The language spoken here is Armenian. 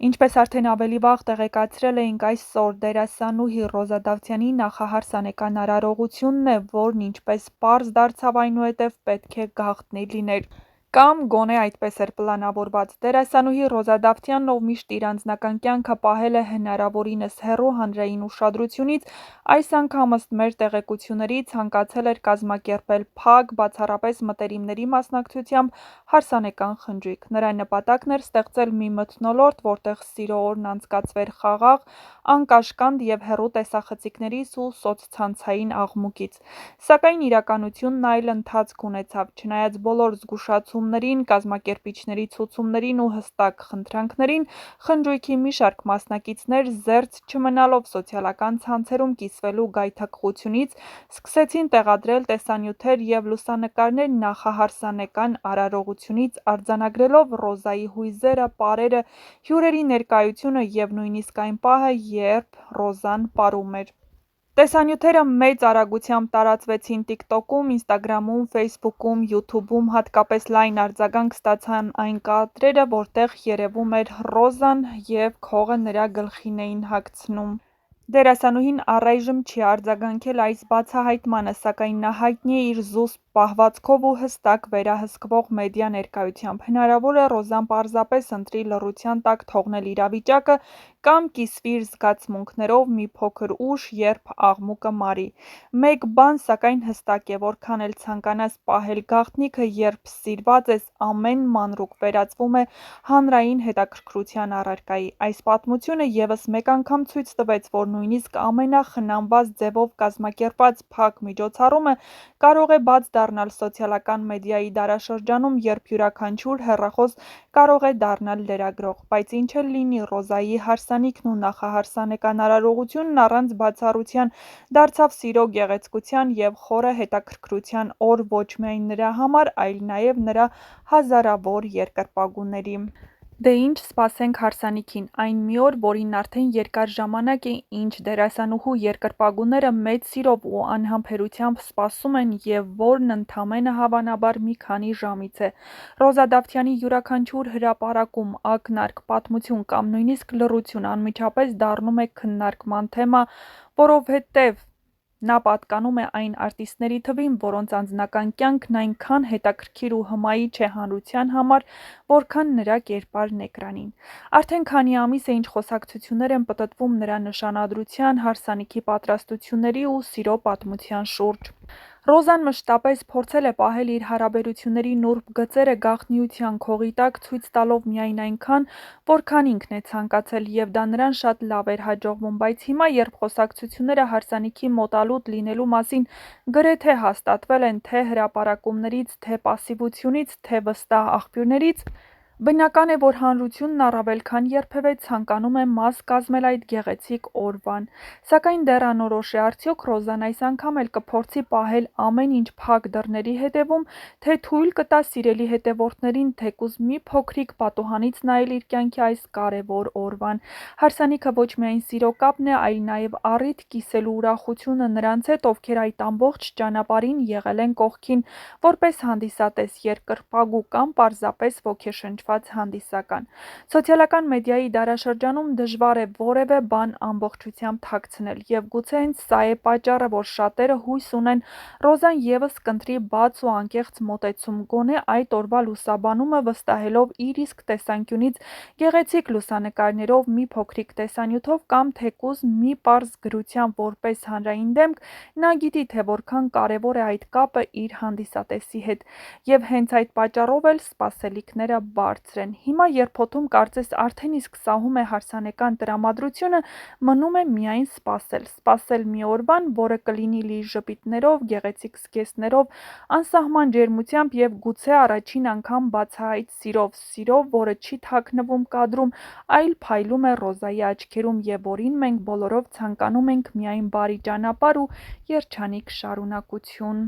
Ինչպես արդեն ավելի վաղ տեղեկացրել էինք, այսօր դերասանուհի Ռոզա Դավթյանի նախահարսանեկան արարողությունն է, որն ինչպես պարզ դարձավ, այնուհետև պետք է գաղտնի լիներ։ Կամ գոնե այդպես էր պլանավորված։ Դերասանուհի Ռոզա Դավթյանն, ով միշտ իր անձնական կյանքը պահել է հնարավորինս հեռու հանրային ուշադրությունից, այս անգամ ըստ մեր տեղեկությունների ցանկացել էր կազմակերպել փակ, բացառապես մտերիմների մասնակցությամբ հարսանեկան խնջույք։ Նրա նպատակն էր ստեղծել մի մթնոլորտ, որտեղ սիրո օրն անցկացվեր խաղաղ, անկաշկանդ և հեռու տեսախցիկներից ու սոցցանցային աղմուկից։ Սակայն իրականությունն այլ ընթացք ունեցավ։ Չնայած բոլոր զգուշացումներին, կազմակերպիչների ցուցումներին ու հստակ խնդրանքներին, խնջույքի մի շարք մասնակիցներ, զերծ չմնալով սոցիալական ցանցերում կիսվելու գայթակղությունից, սկսեցին տեղադրել տեսանյութեր և լուսանկարներ նախահարսանեկան արարողությունից, արձանագրելով Ռոզայի հույզերը, պարերը, հյուրերի ներկայությունը և նույնիսկ այն պահը, երբ Ռոզան պարում էր։ Տեսանյութերը մեծ արագությամբ տարածվեցին TikTok-ում, Instagram-ում, Facebook-ում, YouTube-ում, հատկապես լայն արձագանք ստացան այն կադրերը, որտեղ երևում էր Ռոզան և քողը նրա գլխին էին հագցնում։ Դերասանուհին առայժմ չի արձագանքել այս բացահայտմանը, սակայն նա հայտնի է իր զուսպ պահվածքով ու հստակ վերահսկվող մեդիա ներկայությամբ։ Հնարավոր է Ռոզան պարզապես ընտրի լռության տակ թողնել իրավիճակը կամ կիսվի իր զգացմունքներով մի փոքր ուշ, երբ աղմուկը մարի։ Մեկ բան, սակայն, հստակ է, որքան էլ ցանկանաս պահել գաղտնիքը, երբ սիրված ես, ամեն մանրուք վերածվում է հանրային հետաքրքրության առարկայի։ Այս պատմությունը ևս մեկ անգամ ցույց տվեց, որ նույնիսկ ամենախնամված ձևով կազմակերպված փակ միջոցառումը կարող է բաց դառնալ սոցիալական մեդիայի դարաշրջանում, երբ յուրաքանչյուր հեռախոս կարող է դառնալ լրագրող։ Բայց ինչ էլ լինի, Ռոզայի հարսանիքն ու նախահարսանեկան արարողությունն առանց բացառության դարձավ սիրո, գեղեցկության և խորը հետաքրքրության օր ոչ միայն նրա համար, այլ նաև նրա հազարավոր երկրպագուների։ Դե ինչ սպասենք հարսանիքին, այն մի օր, որին արդեն երկար ժամանակ է, ինչ դերասանուհու երկրպագուները մեծ սիրով ու անհամբերությամբ սպասում են և որն ընդամենը հավանաբար մի քանի ժամից է։ Ռոզա Դավթյանի յուրաքանչյուր հրապարակում, ակնարկ, պատմություն կամ նույնիսկ լռություն անմիջապես դառնում է քննարկման թեմա, որովհետև նա պատկանում է այն արտիստների թվին, որոնց անձնական կյանքն այնքան հետաքրքիր ու հմայիչ է հանրության համար, որքան նրա կերպարն էկրանին։ Արդեն քանի ամիս է, ինչ խոսակցություններ են պտտվում նրա նշանադրության, հարսանիքի պատրաստությունների ու սիրո պատմության շուրջ։ Ռոզան մշտապես փորձել է պահել իր հարաբերությունների նուրբ գծերը գաղտնիության քողի տակ, ցույց տալով միայն այնքան, որքան ինքն է ցանկացել, և դա նրան շատ լավ էր հաջողվում, բայց հիմա, երբ խոսակցությունները հարսանիքի մոտալուտ լինելու մասին գրեթե հաստատվել են թե հրապարակումներից, թե պասիվությունից, թե վստահ աղբյուրներից, բնական է, որ հանրությունն առավել քան երբևէ ցանկանում է մաս կազմել այդ գեղեցիկ օրվան։ Սակայն դեռ անորոշ է, արդյոք Ռոզան այս անգամ էլ կփորձի պահել ամեն ինչ փակ դռների հետևում, թե թույլ կտա սիրելի հետևորդներին թեկուզ մի փոքրիկ պատուհանից նայել իր կյանքի այս կարևոր օրվան։ Հարսանիքը ոչ միայն սիրո կապն է, այլ նաև առիթ կիսելու ուրախությունը նրանց հետ, ովքեր այդ ամբողջ ճանապարհին եղել են կողքին, որպես հանդիսատես, երկրպագու կամ պարզապես ոգեշնչված հանդիսական։ Սոցիալական մեդիայի դարաշրջանում դժվար է որևէ բան ամբողջությամբ թաքցնել, և գուցե հենց սա է պատճառը, որ շատերը հույս ունեն Ռոզան ևս կընտրի բաց ու անկեղծ մոտեցում, գոնե այդ օրվա լուսաբանումը վստահելով իր իսկ տեսանկյունից գեղեցիկ լուսանկարներով, մի փոքրիկ տեսանյութով կամ թեկուզ մի պարզ գրությամբ որպես հանրային դեմք, նա գիտի, թե որքան կարևոր է այդ կապը իր հանդիսատեսի հետ, և հենց այդ պատճառով էլ սպասելիքները բարձր են։ Հիմա, երբ օդում կարծես արդեն իսկ սահում է հարսանեկան տրամադրությունը, մնում է միայն սպասել մի օրվան, որը կլինի լի ժպիտներով, գեղեցիկ զգեստներով, անսահման ջերմությամբ և գուցե առաջին անգամ բացահայտ սիրով, որը չի թաքնվում կադրում, այլ փայլում է Ռոզայի աչքերում և որին մենք բոլորով ցանկանում ենք միայն բարի ճանապարհ ու երջանիկ շարունակություն։